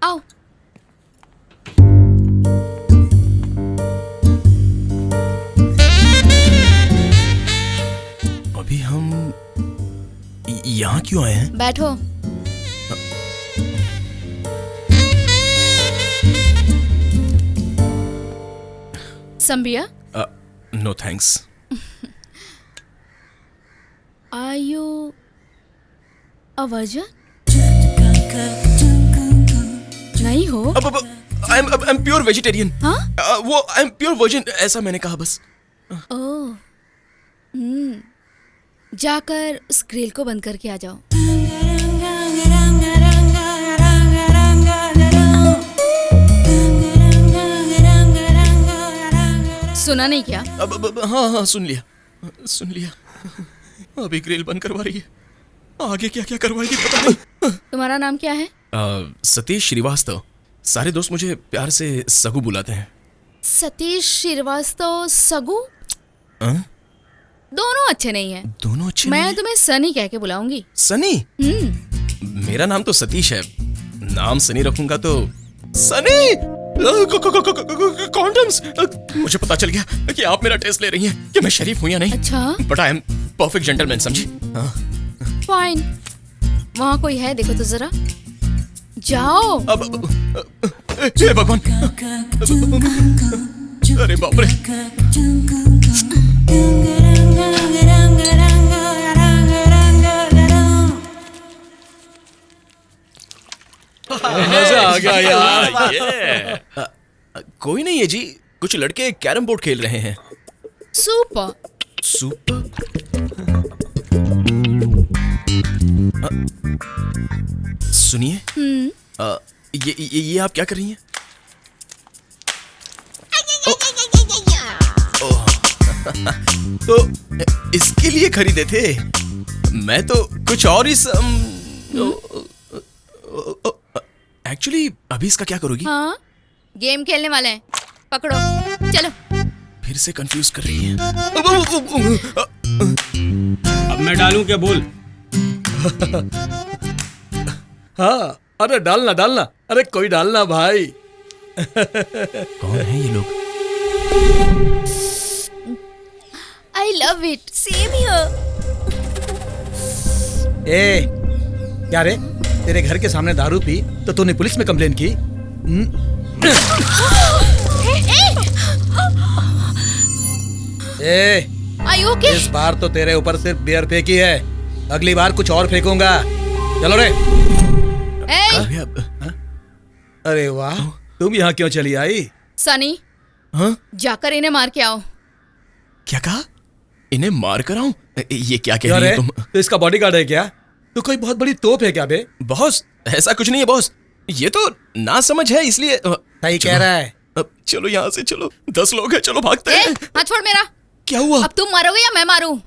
आओ। अभी हम यहाँ क्यों आए हैं? बैठो। संबिया? No thanks. Are you a virgin? नहीं हो? अब I'm pure vegetarian। हाँ? वो I'm pure virgin ऐसा मैंने कहा बस। ओह, जाकर उस ग्रिल को बंद करके आ जाओ। सुना नहीं क्या? हाँ सुन लिया। अभी ग्रिल बंद करवा रही है, आगे क्या क्या करवाएगी पता नहीं। तुम्हारा नाम क्या है? सतीश श्रीवास्तव। सारे दोस्त मुझे प्यार से सगू बुलाते हैं। सतीश श्रीवास्तव सगू? दोनों अच्छे नहीं हैं। दोनों अच्छे मैं नहीं? तुम्हें सनी कह के बुलाऊंगी। सनी? मेरा नाम तो सतीश है, नाम सनी रखूंगा तो सनी। कॉन्डम्स। मुझे पता चल गया कि आप मेरा टेस्ट ले रही हैं कि मैं शरीफ हूं या नहीं। अच्छा, but I am perfect gentleman, समझी? फाइन। वहाँ कोई है, देखो तो जरा। जाओ। हे भगवान, अरे बाप रे। मजा आ गया यार। कोई नहीं है जी, कुछ लड़के कैरम बोर्ड खेल रहे हैं। सुपर। सुनिए, ये आप क्या कर रही हैं? तो इसके लिए खरीदे थे? मैं तो कुछ और ही एक्चुअली अभी इसका क्या करोगी? हाँ, गेम खेलने वाले हैं, पकड़ो, चलो। फिर से कंफ्यूज कर रही है। अब मैं डालूं क्या, बोल। हाँ, अरे डालना, अरे कोई डालना भाई। कौन है ये लोग? I love it, same here। क्या रे, तेरे घर के सामने दारू पी तो तूने पुलिस में कंप्लेन की? Are you okay? इस बार तो तेरे ऊपर सिर्फ बियर फेंकी है, अगली बार कुछ और फेंकूंगा। चलो रे। अरे वाह, तुम यहाँ क्यों चली आई? सनी, हाँ? जाकर इन्हें मार के आओ। क्या कहा? इन्हें मार कर आऊं? ये क्या कह रही है तुम? तो इसका बॉडीगार्ड है क्या? तो कोई बहुत बड़ी तोप है क्या बे? बॉस, ऐसा कुछ नहीं है बॉस, ये तो ना समझ है इसलिए। सही कह रहा है। अब चलो यहाँ से, चलो, 10 लोग हैं, चलो भागते हैं। हाथ छोड़ मेरा। क्या हुआ? अब तुम मारोगे या मैं मारूं?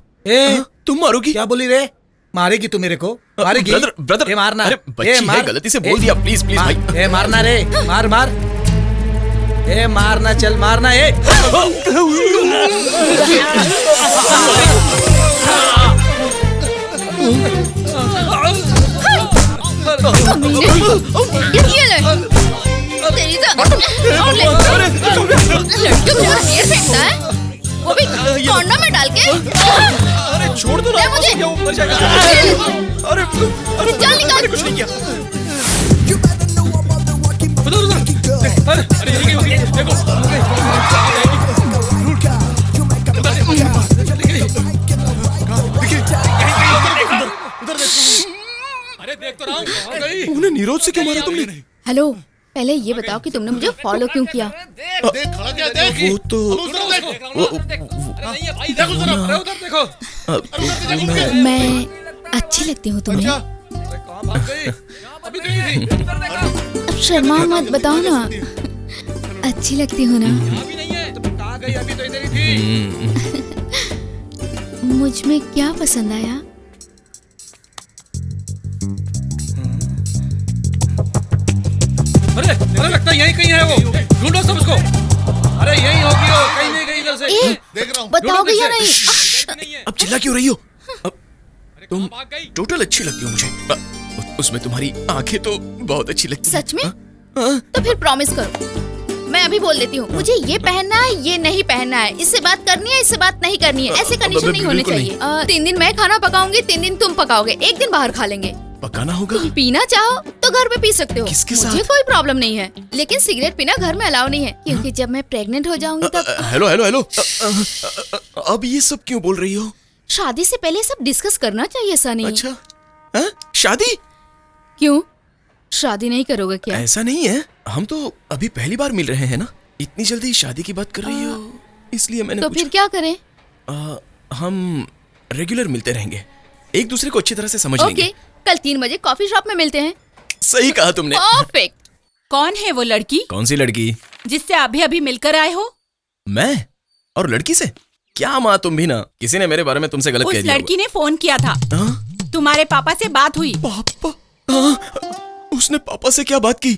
तुम मारोगी? क्या बोली रे? मारेगी तू मेरे को? मारेगी? ब्रदर, मारना। अरे बच्ची है, गलती से बोल दिया, प्लीज भाई। मारना रे, मार। मारना, चल मारना। ये ले। तेरी तो और ले। लड़कियों को हेयर फेंकता है, वो भी कॉन्डोम में डाल के। अरे छोड़ दो ना मुझे। अरे चल निकाल। कुछ नहीं किया। अरे देखो, अरे देख तो रहा हूँ। उन्हें नीरज से क्यों मारा तुमने? हेलो, पहले ये बताओ कि तुमने मुझे फॉलो क्यों किया? वो तो मैं अच्छी लगती हूँ तुम्हें? अब शर्मा मत, बताओ ना, अच्छी लगती हूँ ना? मुझ में क्या पसंद आया? अरे लगता है यहीं कहीं है वो, ढूंढो सब उसको। अरे यहीं होगी वो, कहीं नहीं गई इधर से। देख रहा हूँ, बताओगे या नहीं? अब चिल्ला क्यों रही हो? तुम टोटल अच्छी लगती हो मुझे। उसमें तुम्हारी आंखें तो बहुत अच्छी लगती हैं। सच में? हाँ? तो फिर प्रॉमिस करो। मैं अभी बोल देती हूँ, मुझे ये पहनना है, ये नहीं पहनना है, इससे बात करनी है, इससे बात नहीं करनी है, ऐसे कंडीशन नहीं होने चाहिए। 3 दिन मैं खाना पकाऊंगी, 3 दिन तुम पकाओगे, 1 दिन बाहर खा लेंगे। पकाना होगा? तुम पीना चाहो तो घर पे पी सकते हो, किसके मुझे साथ? कोई प्रॉब्लम नहीं है, लेकिन सिगरेट पीना घर में अलाउ नहीं है, क्योंकि जब मैं प्रेग्नेंट हो जाऊंगी तब। हेलो हेलो हेलो, अब ये सब क्यों बोल रही हो? शादी से पहले सब डिस्कस करना चाहिए सनी। अच्छा, हाँ? शादी? क्यों, शादी नहीं करोगे क्या? ऐसा नहीं है, हम तो अभी पहली बार मिल रहे हैं ना, इतनी जल्दी शादी की बात कर रही हो, इसलिए मैंने तो फिर क्या करें? हम रेगुलर मिलते रहेंगे, एक दूसरे को अच्छी तरह से समझ लेंगे। ओके, कल 3 बजे कॉफी शॉप में मिलते हैं। सही कहा तुमने। परफेक्ट। कौन है वो लड़की कौन सी लड़की? जिससे अभी अभी मिलकर आए हो? मैं? और लड़की से? क्या माँ तुम भी ना, किसी ने मेरे बारे में तुमसे गलत उस कह दिया लड़की ने फोन किया था, हाँ? तुम्हारे पापा से बात हुई। पापा? हाँ, उसने पापा से क्या बात की?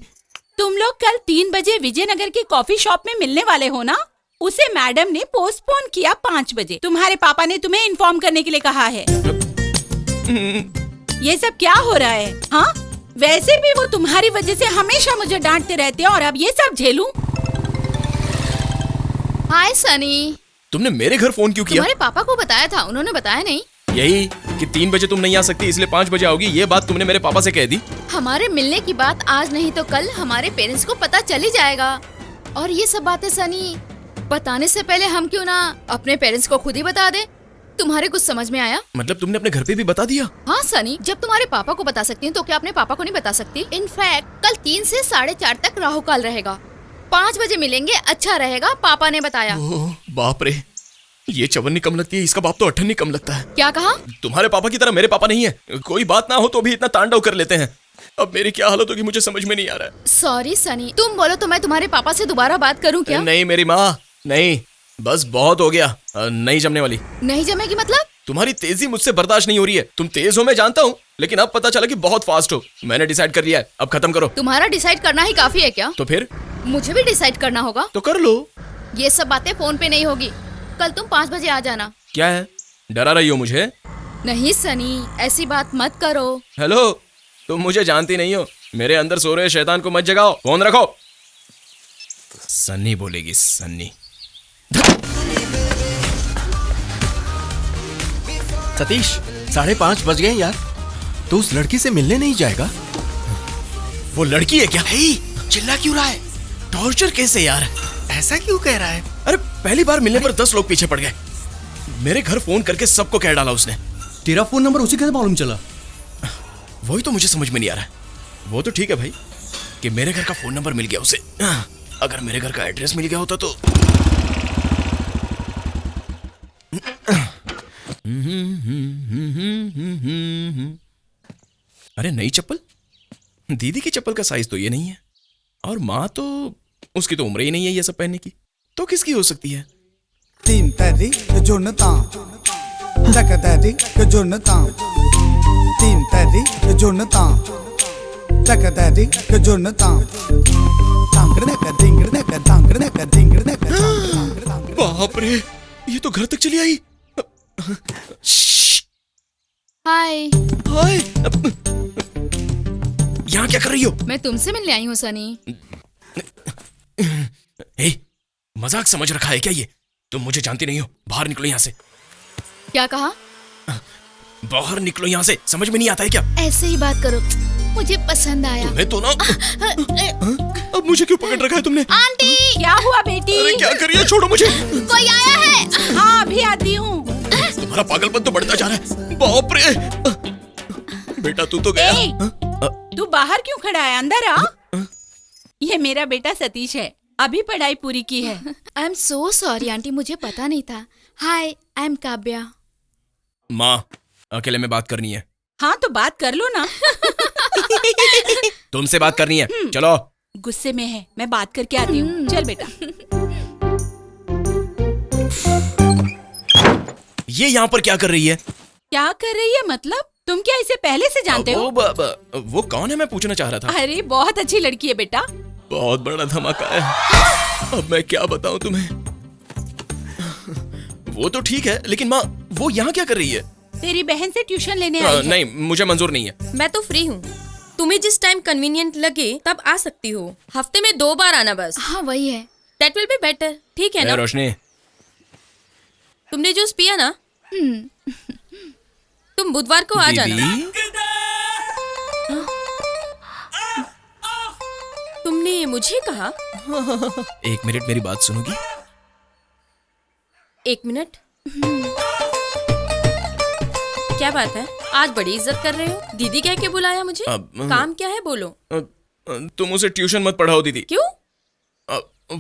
तुम लोग कल 3 बजे विजयनगर की कॉफी शॉप में मिलने वाले हो ना? उसे मैडम ने पोस्टपोन किया 5 बजे। तुम्हारे पापा ने तुम्हें इन्फॉर्म करने के लिए कहा है। ये सब क्या हो रहा है? हाँ, वैसे भी वो तुम्हारी वजह से हमेशा मुझे डांटते रहते हैं और अब ये सब झेलूं? हाय सनी। तुमने मेरे घर फोन क्यों किया? तुम्हारे पापा को बताया था, उन्होंने बताया नहीं। यही कि 3 बजे तुम नहीं आ सकती इसलिए 5 बजे आओगी, ये बात तुमने मेरे पापा से कह दी? हमारे मिलने की बात आज नहीं तो कल हमारे पेरेंट्स को पता चल ही जाएगा। और ये सब बातें सनी, बताने से पहले हम क्यों ना अपने पेरेंट्स को खुद ही बता दे। तुम्हारे कुछ समझ में आया? मतलब तुमने अपने घर पे भी बता दिया? हाँ सनी, जब तुम्हारे पापा को बता सकती हूँ तो क्या अपने पापा को नहीं बता सकती? इनफैक्ट कल 3 से 4:30 तक राहु काल रहेगा, 5 बजे मिलेंगे, अच्छा रहेगा, पापा ने बताया। ओह बाप रे, ये चवन्नी कम लगती है, इसका बाप तो अठन्नी कम लगता है। क्या कहा? तुम्हारे पापा की तरह मेरे पापा नहीं है, कोई बात ना हो तो भी इतना तांडव कर लेते हैं। अब मेरी क्या हालत होगी मुझे समझ में नहीं आ रहा है। सॉरी सनी, तुम बोलो तो मैं तुम्हारे पापा से दोबारा बात करूँ क्या? नहीं मेरी माँ, नहीं, बस बहुत हो गया, नहीं जमने वाली। नहीं जमेगी मतलब? तुम्हारी तेजी मुझसे बर्दाश्त नहीं हो रही है। तुम तेज हो मैं जानता हूँ, लेकिन अब पता चला कि बहुत फास्ट हो। मैंने डिसाइड कर लिया है, अब खत्म करो। तुम्हारा डिसाइड करना ही काफी है क्या? तो फिर? मुझे भी डिसाइड करना होगा। तो कर लो। ये सब बातें फोन पे नहीं होगी, कल तुम 5 बजे आ जाना। क्या है, डरा रही हो मुझे? नहीं सनी, ऐसी बात मत करो। हेलो, तुम मुझे जानती नहीं हो, मेरे अंदर सो रहे शैतान को मत जगाओ, फोन रखो। सन्नी बोलेगी, सन्नी। सतीश, 5:30 बज गए यार, तो उस लड़की से मिलने नहीं जाएगा? वो लड़की है क्या? चिल्ला क्यों रहा है? टॉर्चर कैसे यार? ऐसा क्यों कह रहा है? अरे पहली बार मिलने पर 10 लोग पीछे पड़ गए। मेरे घर फोन करके सबको कह डाला उसने। तेरा फोन नंबर उसी कैसे मालूम चला? वही तो मुझे समझ में नहीं आ रहा है। वो तो ठीक है भाई कि मेरे घर का फोन नंबर मिल गया उसे, अगर मेरे घर का एड्रेस मिल गया होता तो। अरे नई चप्पल, दीदी की चप्पल का साइज तो ये नहीं है, और माँ तो, उसकी तो उम्र ही नहीं है ये सब पहनने की, तो किसकी हो सकती है? तीन तरी जुनता तक तरी जुनता तीन तरी जुनता तक तरी जुनता तांगड़ने का दिंगड़ने का तांगड़ने का दिंगड़ने का। बाप रे, ये तो घर तक चली आई। हाय। हाय, यहाँ क्या कर रही हो? मैं तुमसे मिलने आई हूँ सनी। ए, मजाक समझ रखा है क्या ये? तुम मुझे जानती नहीं हो, बाहर निकलो यहाँ से। क्या कहा? बाहर निकलो यहाँ से, समझ में नहीं आता है क्या? ऐसे ही बात करो, मुझे पसंद आया। तुम्हें तो ना। अब मुझे क्यों पकड़ रखा है तुमने? आंटी, क्या हुआ बेटी? अरे क्या कर रही हो, छोड़ो मुझे। कोई आया है? हाँ, अभी आती हूँ। तुम्हारा पागलपन तो बढ़ता जा रहा है। बाप रे, बेटा तू तो गया। ए, तू बाहर क्यों खड़ा है? अंदर आ। ये मेरा बेटा सतीश है, अभी पढ़ाई पूरी की है। I am so sorry aunty, मुझे पता नहीं था। हाय, आई एम काव्या। माँ, अकेले में बात करनी है। हाँ तो बात कर लो ना। तुमसे बात करनी है, चलो। गुस्से में है, मैं बात करके आती हूँ। चल बेटा। ये यहाँ पर क्या कर रही है? क्या कर रही है मतलब? तुम क्या इसे पहले से जानते हो? वो कौन है, मैं पूछना चाह रहा था। अरे बहुत अच्छी लड़की है बेटा। बहुत बड़ा धमाका है, अब मैं क्या बताऊं तुम्हें। वो तो ठीक है, लेकिन माँ वो यहाँ क्या कर रही है? तेरी बहन से ट्यूशन लेने आई है। नहीं, मुझे मंजूर नहीं है। मैं तो फ्री हूँ, तुम्हें जिस टाइम कन्वीनियंट लगे तब आ सकती हो। हफ्ते में 2 बार आना बस। हाँ वही है। That will be better. ठीक है ना? रोशनी, तुमने जूस पिया ना? तुम बुधवार को आ जाना। दीदी, तुमने मुझे कहा? 1 मिनट मेरी बात सुनोगी? 1 मिनट। क्या बात है, आज बड़ी इज्जत कर रहे हो? दीदी कह के बुलाया मुझे? काम क्या है बोलो। तुम उसे ट्यूशन मत पढ़ाओ दीदी। क्यों?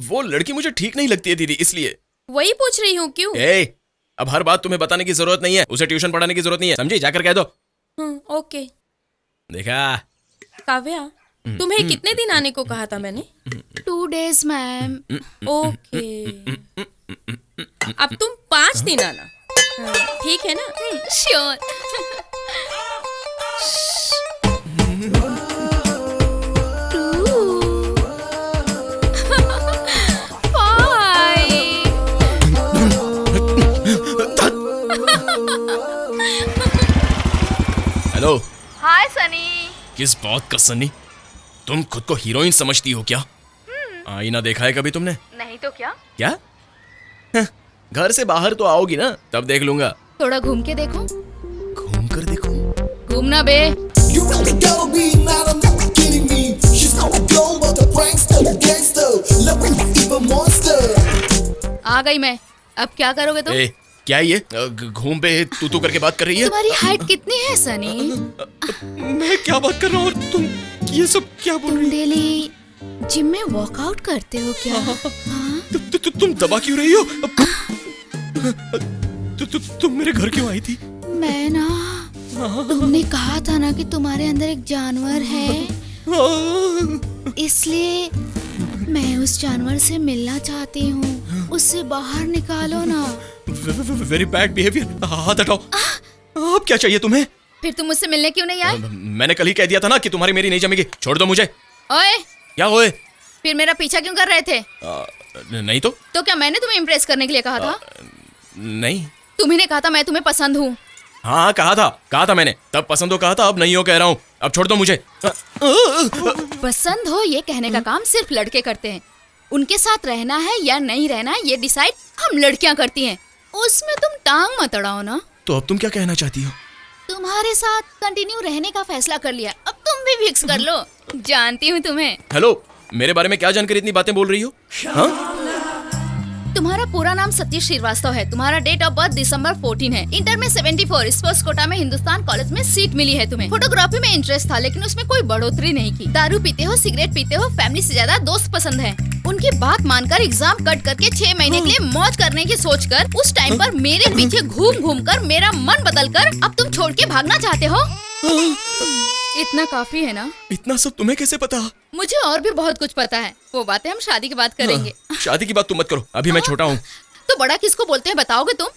वो लड़की मुझे ठीक नहीं लगती है दीदी, इसलिए। वही पूछ रही हूँ, क्यों? अब हर बात तुम्हें बताने की जरूरत नहीं है। उसे ट्यूशन पढ़ाने की जरूरत नहीं है, समझी? जाकर कह दो। ओके। देखा? काव्या, तुम्हें कितने दिन आने को कहा था मैंने? 2 days मैम। ओके, अब तुम 5 दिन आना। ठीक है ना? श्योर। हेलो। हाय सनी। किस बात का सन्नी? तुम खुद को हीरोइन समझती हो क्या? आईना देखा है कभी तुमने? नहीं तो क्या? क्या? घर से बाहर तो आओगी ना, तब देख लूंगा। थोड़ा घूम के देखो। घूम कर देखो? घूमना बे। You really gotta be mad, I'm not kidding me. She's not a girl, but a prankster, gangster, loving evil monster. आ गई मैं। अब क्या करोगे तुम? क्या ये घूम पे तू करके बात कर रही है? तुम्हारी हाइट कितनी है सनी? मैं क्या बात कर रहा हूँ और तुम ये सब क्या बोल तुम रही डेली जिम में वर्कआउट करते हो क्या? हाँ? तुम दबा क्यों रही हो? तुम मेरे घर क्यों आई थी? मैं ना, तुमने कहा था ना कि तुम्हारे अंदर एक जानवर है, इसलिए मैं उस जानवर से मिलना चाहती हूँ। उससे बाहर निकालो ना। Very bad behaviour. हाथ हटाओ। अब क्या चाहिए तुम्हें? फिर तुम मुझसे मिलने क्यों नहीं आए? मैंने कल ही कह दिया था ना कि तुम्हारी मेरी नहीं जमेगी। छोड़ दो मुझे। ओए, क्या ओए? फिर मेरा पीछा क्यों कर रहे थे? नहीं तो क्या मैंने तुम्हें इम्प्रेस करने के लिए कहा था? नहीं। तुम्ही ने कहा था मैं तुम्हें पसंद हूँ। हाँ कहा था मैंने। तब पसंद हो कहा था, अब नहीं हो कह रहा हूँ। अब छोड़ दो मुझे। पसंद हो ये कहने का काम सिर्फ लड़के करते हैं। उनके साथ रहना है या नहीं रहना है ये डिसाइड हम लड़कियां करती हैं। उसमें तुम टांग मत अड़ाओ ना। तो अब तुम क्या कहना चाहती हो? तुम्हारे साथ कंटिन्यू रहने का फैसला कर लिया, अब तुम भी फिक्स कर लो। जानती हूँ तुम्हें। हेलो, मेरे बारे में क्या जानकर इतनी बातें बोल रही हो? हाँ? तुम्हारा पूरा नाम सतीश श्रीवास्तव है। तुम्हारा डेट ऑफ बर्थ दिसंबर 14 है। इंटर में 74, स्पोर्ट्स कोटा में हिंदुस्तान कॉलेज में सीट मिली है तुम्हें। फोटोग्राफी में इंटरेस्ट था लेकिन उसमें कोई बढ़ोतरी नहीं की। दारू पीते हो, सिगरेट पीते हो, फैमिली से ज्यादा दोस्त पसंद है। उनकी बात मानकर एग्जाम कट करके 6 महीने के लिए मौज करने की सोचकर उस टाइम पर मेरे पीछे घूम घूम कर मेरा मन बदल कर अब तुम छोड़ के भागना चाहते हो। इतना काफी है ना? इतना सब तुम्हें कैसे पता? मुझे और भी बहुत कुछ पता है। वो बातें हम शादी के बाद करेंगे। शादी की बात तुम मत करो, अभी मैं छोटा हूँ। तो बड़ा किसको बोलते हैं बताओगे तुम?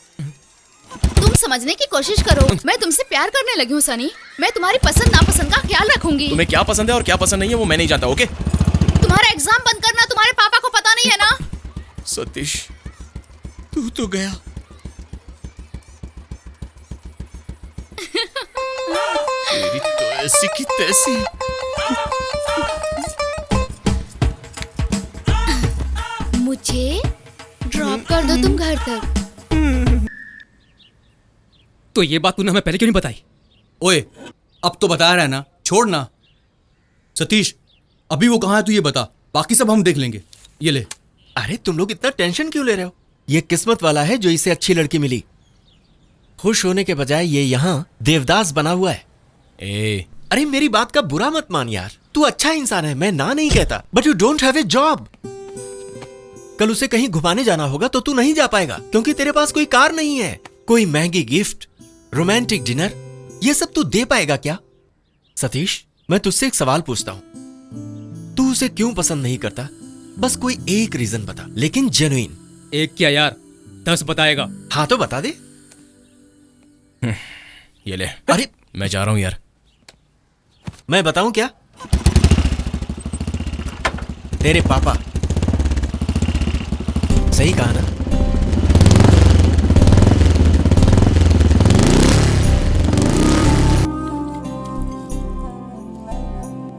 तुम समझने की कोशिश करो। मैं तुमसे प्यार करने लगी हूँ सनी। मैं तुम्हारी पसंद नापसंद का ख्याल रखूंगी। तुम्हें क्या पसंद है और क्या पसंद नहीं है वो मैं नहीं जानता। ओके? तुम्हारा एग्जाम बंद करना तुम्हारे पापा को पता नहीं है ना? सतीश, तू तो गया। मेरी तो ऐसी की तैसी। मुझे ड्रॉप कर दो तुम घर तक। तो ये बात तूने हमें पहले क्यों नहीं बताई? ओए, अब तो बता रहा है ना, छोड़ ना। सतीश, अभी वो कहाँ है तू ये बता, बाकी सब हम देख लेंगे। ये ले। अरे तुम लोग इतना टेंशन क्यों ले रहे हो? ये किस्मत वाला है जो इसे अच्छी लड़की मिली। खुश होने के बजाय ये यहाँ देवदास बना हुआ है। अरे मेरी बात का बुरा मत मान यार, तू अच्छा इंसान है, मैं ना नहीं कहता, but you don't have a job. कल उसे कहीं घुमाने जाना होगा तो तू नहीं जा पाएगा क्योंकि तेरे पास कोई कार नहीं है। कोई महंगी गिफ्ट, रोमांटिक डिनर, ये सब तू दे पाएगा क्या? सतीश, मैं तुझसे एक सवाल पूछता हूं, तू उसे क्यों पसंद नहीं करता? बस कोई एक रीजन बता, लेकिन जेन्युइन। एक क्या यार, 10 बताएगा। हाँ तो बता दे। ये ले। अरे मैं जा रहा हूं यार। मैं बताऊं क्या? तेरे पापा। सही कहा ना?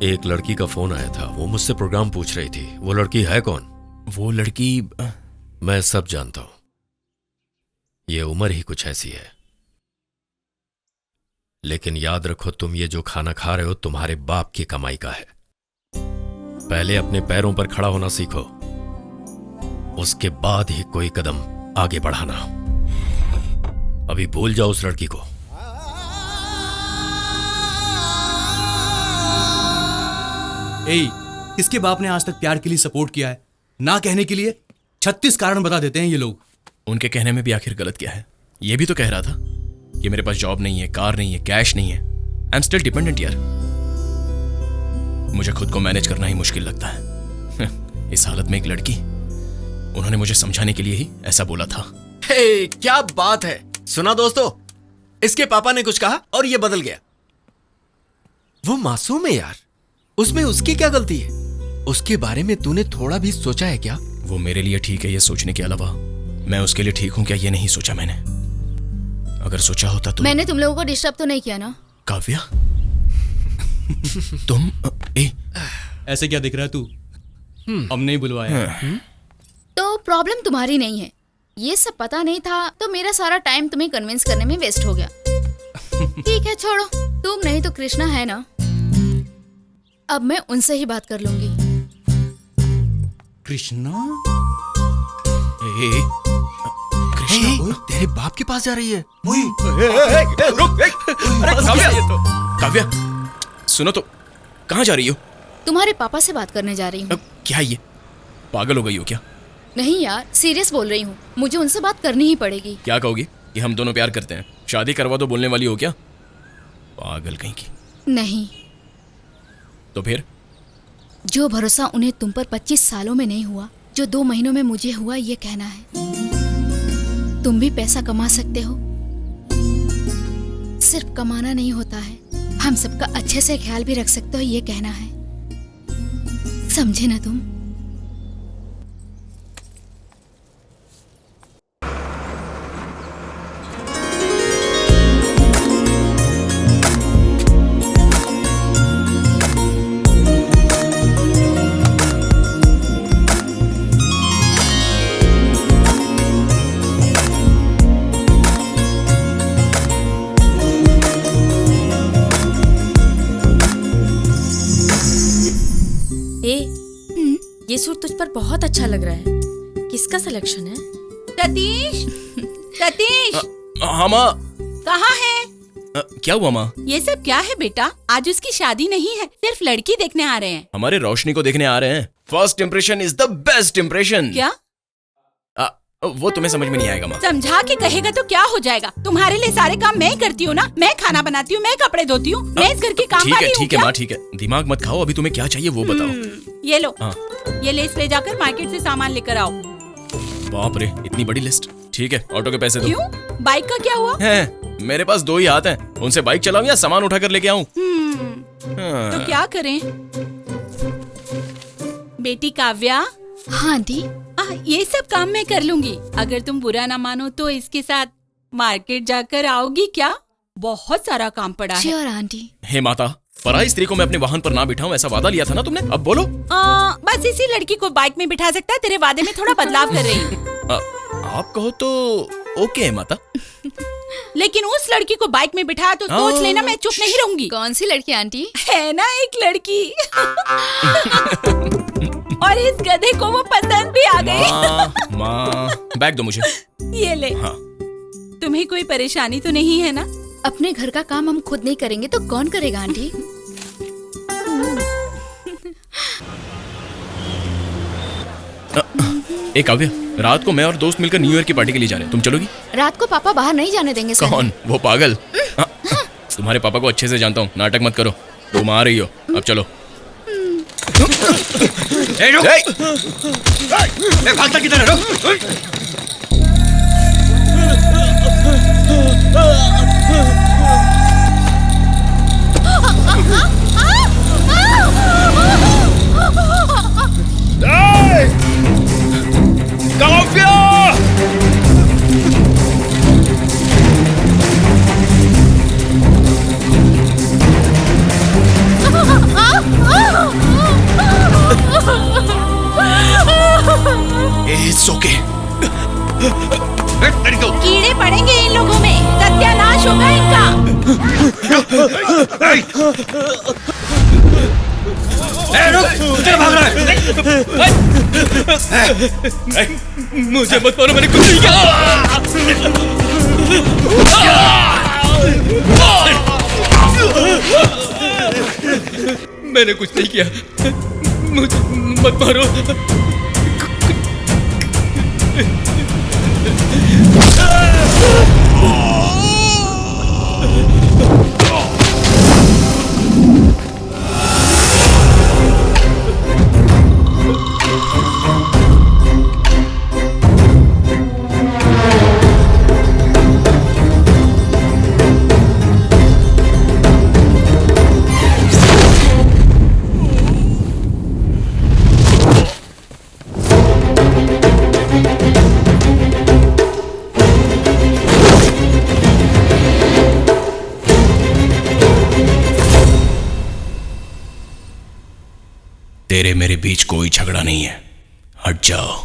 एक लड़की का फोन आया था, वो मुझसे प्रोग्राम पूछ रही थी। वो लड़की है कौन? वो लड़की मैं सब जानता हूं। ये उम्र ही कुछ ऐसी है। लेकिन याद रखो, तुम ये जो खाना खा रहे हो तुम्हारे बाप की कमाई का है। पहले अपने पैरों पर खड़ा होना सीखो, उसके बाद ही कोई कदम आगे बढ़ाना। अभी भूल जाओ उस लड़की को। किसके बाप ने आज तक प्यार के लिए सपोर्ट किया है? ना कहने के लिए 36 कारण बता देते हैं ये लोग। उनके कहने में भी आखिर गलत क्या है? ये भी तो कह रहा था कि मेरे पास जॉब नहीं है, कार नहीं है, कैश नहीं है। आई एम स्टिल डिपेंडेंट यार। मुझे खुद को मैनेज करना ही मुश्किल लगता है। इस हालत में एक लड़की, उन्होंने मुझे समझाने के लिए ही ऐसा बोला था। हे, क्या बात है। सुना दोस्तों, इसके पापा ने कुछ कहा और ये बदल गया। वो मासूम है यार, उसमें उसकी क्या गलती है? उसके बारे में तूने थोड़ा भी सोचा है क्या? वो मेरे लिए ठीक है ये सोचने के अलावा मैं उसके लिए ठीक हूं क्या, ये नहीं सोचा मैंने। अगर सोचा होता तो। मैंने तुम लोगों को डिस्टर्ब तो नहीं किया ना? काव्या तुम ऐसे क्या दिख रहा है तू? हमने ही बुलवाया। तो प्रॉब्लम तुम्हारी नहीं है, ये सब पता नहीं था तो मेरा सारा टाइम तुम्हें कन्विंस करने में वेस्ट हो गया। ठीक है छोड़ो, तुम नहीं तो कृष्णा है ना, अब मैं उनसे ही बात कर लूंगी। कृष्णा? कृष्णा तेरे बाप के पास जा रही है। काव्या सुनो तो, कहाँ जा रही हो? तुम्हारे पापा से बात करने जा रही हूँ। क्या ये पागल हो गई हो क्या? नहीं यार, सीरियस बोल रही हूँ, मुझे उनसे बात करनी ही पड़ेगी। क्या कहोगी कि हम दोनों प्यार करते हैं, शादी करवा दो बोलने वाली हो क्या? पागल कहीं की। नहीं। तो फिर? जो भरोसा उन्हें तुम पर 25 सालों में नहीं हुआ, जो 2 महीनों में मुझे हुआ, ये कहना है तुम भी पैसा कमा सकते हो। सिर्फ कमाना नहीं होता है, हम सबका अच्छे से ख्याल भी रख सकते हो, ये कहना है। समझे ना तुम? ये सूट तुझ पर बहुत अच्छा लग रहा है, किसका सिलेक्शन है? सतीश, सतीश। हाँ माँ। कहाँ है? क्या हुआ माँ? ये सब क्या है बेटा? आज उसकी शादी नहीं है, सिर्फ लड़की देखने आ रहे हैं। हमारे रोशनी को देखने आ रहे हैं। First impression is the best impression. क्या? वो तुम्हें समझ में नहीं आएगा माँ। समझा के कहेगा तो क्या हो जाएगा? तुम्हारे लिए सारे काम मैं करती हूँ ना, मैं खाना बनाती हूँ, मैं कपड़े धोती हूँ, मैं इस घर की काम वाली हूँ। ठीक है माँ, ठीक है, दिमाग मत खाओ। अभी तुम्हें क्या चाहिए वो बताओ। ये लो, हाँ। ये लिस्ट ले जाकर मार्केट से सामान लेकर आओ। बाप रे, इतनी बड़ी लिस्ट। ठीक है, ऑटो के पैसे दो। क्यों? बाइक का क्या हुआ? है, मेरे पास 2 ही हाथ हैं, उनसे बाइक चलाऊं या सामान उठा कर लेके आऊं? तो क्या करें? बेटी काव्या। हाँ आंटी। ये सब काम मैं कर लूंगी। अगर तुम बुरा ना मानो तो इसके साथ मार्केट जाकर आओगी क्या? बहुत सारा काम पड़ा है। Sure aunty. हे माता, पराई स्त्री को मैं अपने वाहन पर ना बिठाऊं, ऐसा वादा लिया था ना तुमने। अब बोलो। बस इसी लड़की को बाइक में बिठा सकता है, तेरे वादे में थोड़ा बदलाव कर रही हूँ। आप कहो तो ओके है माता। लेकिन उस लड़की को बाइक में बिठाया तो सोच लेना मैं चुप नहीं रहूंगी। कौन सी लड़की आंटी? है ना एक लड़की। और इस गधे को वो पसंद भी आ गई। माँ, बैग दो मुझे। ये ले। हाँ। तुम्हें कोई परेशानी तो नहीं है ना? अपने घर का काम हम खुद नहीं करेंगे तो कौन करेगा आंटी? एक काव्या, रात को मैं और दोस्त मिलकर न्यू ईयर की पार्टी के लिए जा रहे हैं, तुम चलोगी? रात को पापा बाहर नहीं जाने देंगे सर। कौन? वो पागल। तुम्हारे पापा को अच्छे से जानता हूँ, नाटक मत करो। तुम आ रही हो, अब चलो। भागता किधर है? काव्या! भाग रहा है? मुझे मत मारो, मैंने कुछ नहीं किया। मैंने कुछ नहीं किया, मुझे मत मारो। तेरे मेरे बीच कोई झगड़ा नहीं है, हट जाओ।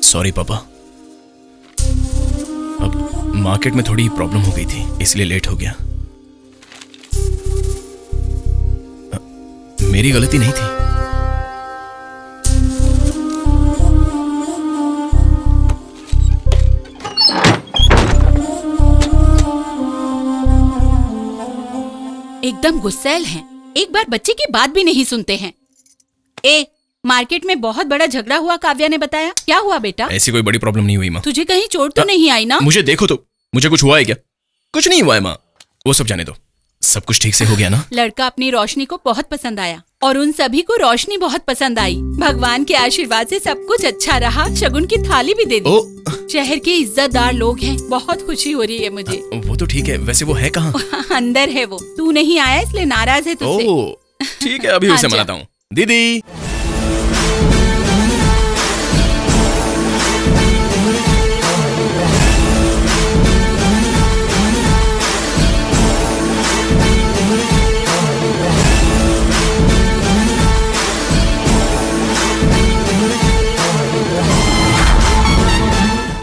सॉरी पापा, अब मार्केट में थोड़ी प्रॉब्लम हो गई थी, इसलिए लेट हो गया। मेरी गलती नहीं थी। एकदम गुस्सैल हैं। एक बार बच्चे की बात भी नहीं सुनते हैं। मार्केट में बहुत बड़ा झगड़ा हुआ, काव्या ने बताया। क्या हुआ बेटा? ऐसी कोई बड़ी प्रॉब्लम नहीं हुई माँ। तुझे कहीं चोट तो नहीं आई ना? मुझे देखो तो, मुझे कुछ हुआ है क्या? कुछ नहीं हुआ है माँ, वो सब जाने दो। सब कुछ ठीक से हो गया ना? लड़का अपनी रोशनी को बहुत पसंद आया और उन सभी को रोशनी बहुत पसंद आई। भगवान के आशीर्वाद से सब कुछ अच्छा रहा। शगुन की थाली भी दे दी। शहर के इज्जतदार लोग हैं। बहुत खुशी हो रही है मुझे। वो तो ठीक है, वैसे वो है कहाँ? अंदर है वो। तू नहीं आया इसलिए नाराज है तुझसे। ठीक है, अभी उसे मनाता हूँ। दीदी